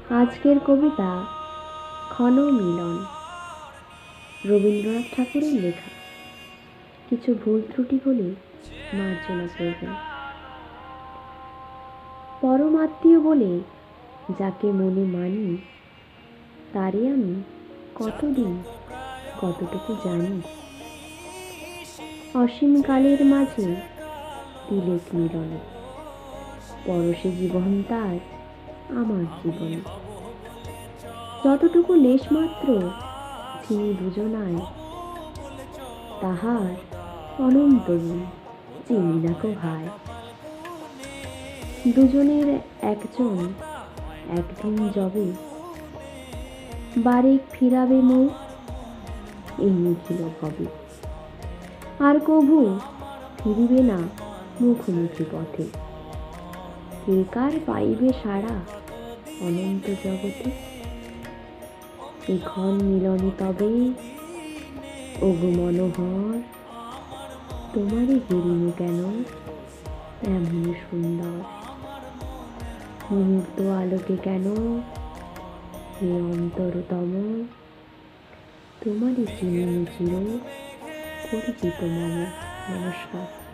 আজকের কবিতা ক্ষণ মিলন, রবীন্দ্রনাথ ঠাকুরের লেখা। কিছু ভুল ত্রুটি হলে মার্জনা করবেন। পরমাত্মীয় বলে যাকে মনে মানি, তারে আমি কতদিন কতটুকু জানি। অসীম কালের মাঝে তিলেক মিলনে, পরশে জীবন তার আমার জীবনে। যতটুকু লেশমাত্র চিনি দুজনায়, তাহার অনন্ত গুণ চিনি না কো ভাই। দুজনের একজন একদিন যবে বারেক ফিরাবে মুখ, এই নিখিল ভবে আর কভু ফিরিবে না মুখোমুখি পথে। কে কার পাইবে সারা অনন্ত জগতে, এ ক্ষণ মিলনে তবে ওগো মনোহর, তোমারে ঘিরিনু কেন এমন সুন্দর। মুহূর্ত আলোকে কেন হে অন্তরতম, তোমারে চিনিনু চির পরিচিত মম। নমস্কার।